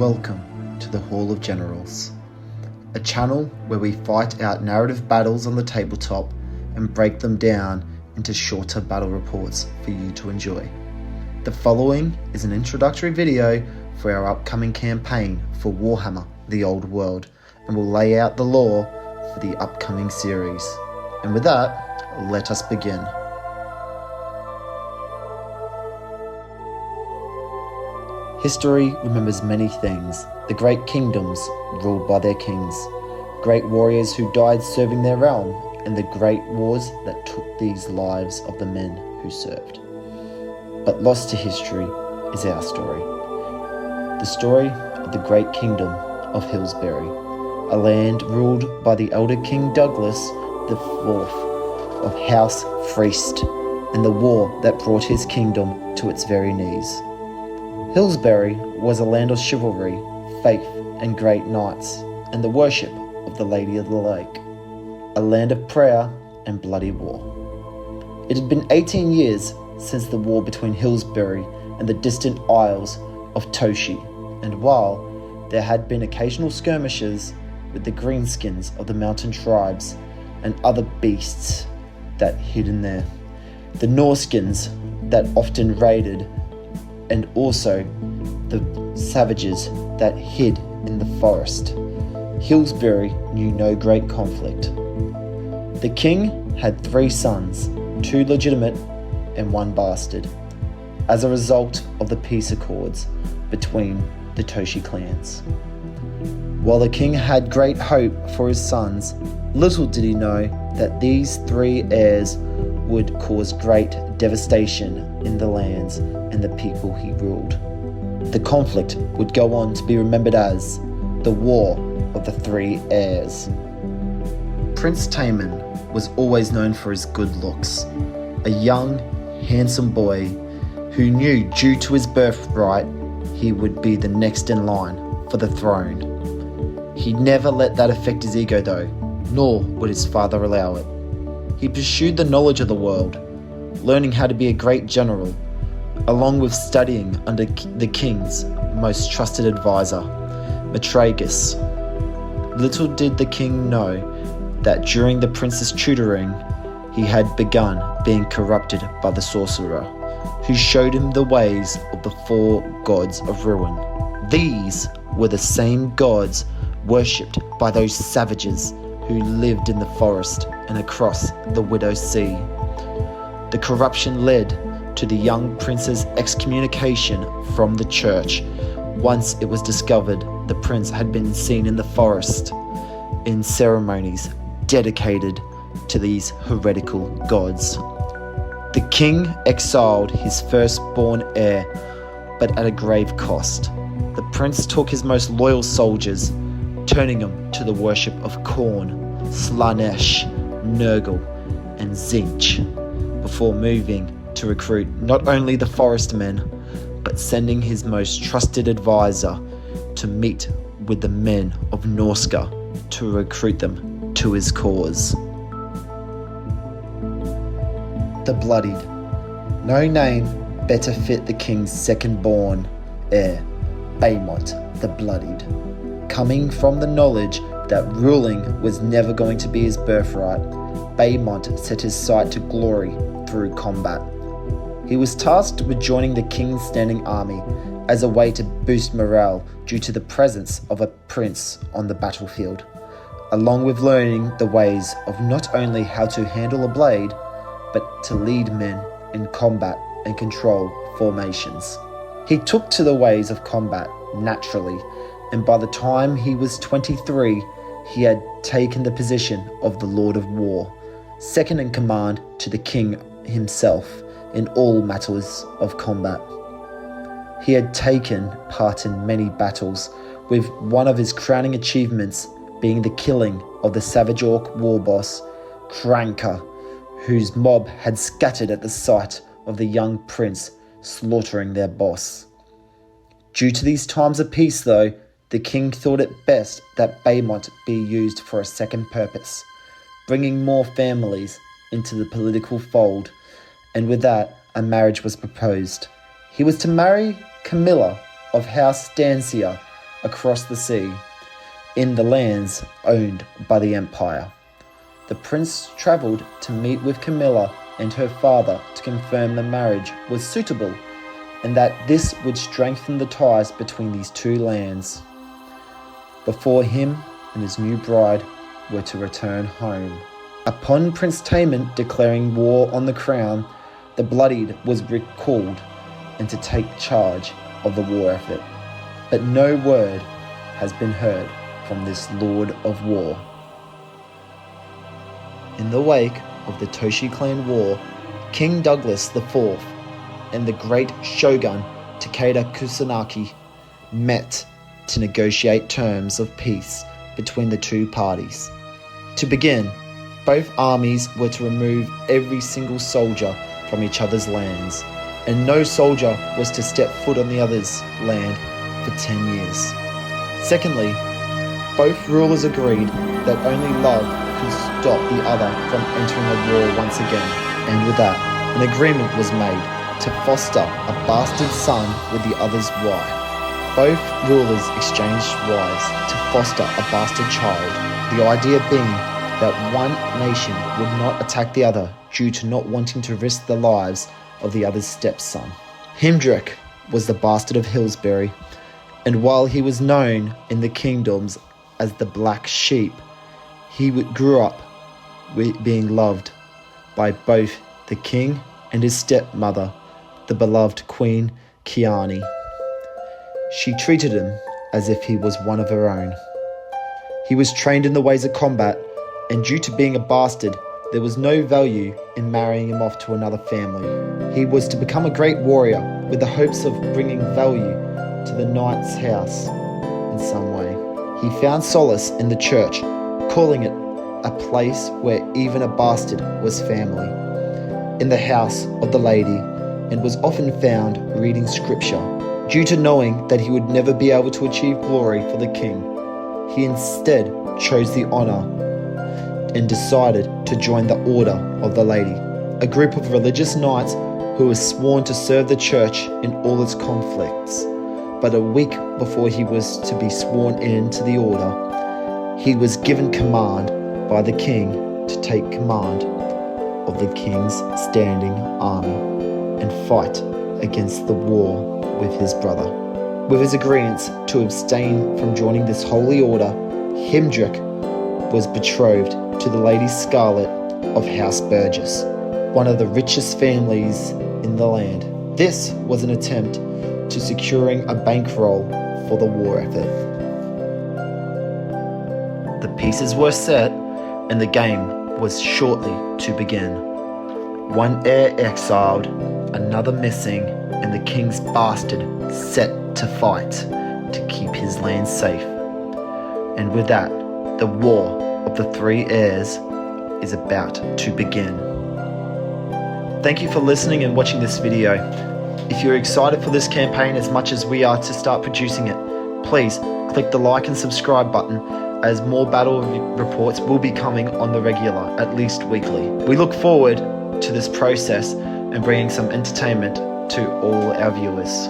Welcome to the Hall of Generals, a channel where we fight out narrative battles on the tabletop and break them down into shorter battle reports for you to enjoy. The following is an introductory video for our upcoming campaign for Warhammer the Old World, and will lay out the lore for the upcoming series. And with that, let us begin. History remembers many things: the great kingdoms ruled by their kings, great warriors who died serving their realm, and the great wars that took these lives of the men who served. But lost to history is our story. The story of the great kingdom of Hillsbury, a land ruled by the elder King Douglas IV of House Friest, and the war that brought his kingdom to its very knees. Hillsbury was a land of chivalry, faith, and great knights, and the worship of the Lady of the Lake, a land of prayer and bloody war. It had been 18 years since the war between Hillsbury and the distant Isles of Toshi, and while there had been occasional skirmishes with the greenskins of the mountain tribes and other beasts that hid in there, the Norskins that often raided, and also the savages that hid in the forest, Hillsbury knew no great conflict. The king had 3 sons, 2 legitimate and 1 bastard, as a result of the peace accords between the Toshi clans. While the king had great hope for his sons, little did he know that these 3 heirs would cause great devastation in the lands and the people he ruled. The conflict would go on to be remembered as the War of the 3 Heirs. Prince Taman was always known for his good looks, a young, handsome boy who knew due to his birthright he would be the next in line for the throne. He never let that affect his ego though, nor would his father allow it. He pursued the knowledge of the world, learning how to be a great general, along with studying under the king's most trusted advisor, Matragus. Little did the king know that during the prince's tutoring, he had begun being corrupted by the sorcerer, who showed him the ways of the 4 gods of ruin. These were the same gods worshipped by those savages who lived in the forest and across the Widow's Sea. The corruption led to the young prince's excommunication from the church once it was discovered the prince had been seen in the forest in ceremonies dedicated to these heretical gods. The king exiled his firstborn heir, but at a grave cost. The prince took his most loyal soldiers, turning them to the worship of Korn, Slanesh, Nurgle, and Zinch, before moving to recruit not only the forest men, but sending his most trusted advisor to meet with the men of Norska to recruit them to his cause. The Bloodied. No name better fit the king's second-born heir, Baemont the Bloodied. Coming from the knowledge that ruling was never going to be his birthright, Baemont set his sight to glory through combat. He was tasked with joining the king's standing army as a way to boost morale due to the presence of a prince on the battlefield, along with learning the ways of not only how to handle a blade, but to lead men in combat and control formations. He took to the ways of combat naturally, and by the time he was 23, he had taken the position of the Lord of War, second in command to the king himself in all matters of combat. He had taken part in many battles, with one of his crowning achievements being the killing of the savage orc war boss, Kranka, whose mob had scattered at the sight of the young prince slaughtering their boss. Due to these times of peace though, the king thought it best that Baemont be used for a second purpose, bringing more families into the political fold, and with that, a marriage was proposed. He was to marry Camilla of House Stancia, across the sea, in the lands owned by the Empire. The prince travelled to meet with Camilla and her father to confirm the marriage was suitable and that this would strengthen the ties between these two lands before him and his new bride were to return home. Upon Prince Taman declaring war on the crown, the bloodied was recalled and to take charge of the war effort. But no word has been heard from this Lord of War. In the wake of the Toshi clan war, King Douglas IV and the great shogun Takeda Kusanagi met to negotiate terms of peace between the two parties. To begin, both armies were to remove every single soldier from each other's lands, and no soldier was to step foot on the other's land for 10 years. Secondly, both rulers agreed that only love could stop the other from entering a war once again, and with that, an agreement was made to foster a bastard son with the other's wife. Both rulers exchanged wives to foster a bastard child, the idea being that one nation would not attack the other due to not wanting to risk the lives of the other's stepson. Himdrek was the bastard of Hillsbury, and while he was known in the kingdoms as the Black Sheep, he grew up being loved by both the king and his stepmother, the beloved Queen Kiani. She treated him as if he was one of her own. He was trained in the ways of combat, and due to being a bastard, there was no value in marrying him off to another family. He was to become a great warrior with the hopes of bringing value to the knight's house in some way. He found solace in the church, calling it a place where even a bastard was family, in the house of the lady, and was often found reading scripture. Due to knowing that he would never be able to achieve glory for the king, he instead chose the honor and decided to join the Order of the Lady, a group of religious knights who were sworn to serve the church in all its conflicts. But a week before he was to be sworn into the order, he was given command by the king to take command of the king's standing army and fight against the war with his brother. With his agreement to abstain from joining this holy order, Himdrek was betrothed to the Lady Scarlet of House Burgess, one of the richest families in the land. This was an attempt to securing a bankroll for the war effort. The pieces were set and the game was shortly to begin. One heir exiled, another missing, and the king's bastard set to fight to keep his land safe. And with that, the war of the three heirs is about to begin. Thank you for listening and watching this video. If you're excited for this campaign as much as we are to start producing it, please click the like and subscribe button, as more battle reports will be coming on the regular, at least weekly. We look forward to this process and bringing some entertainment to all our viewers.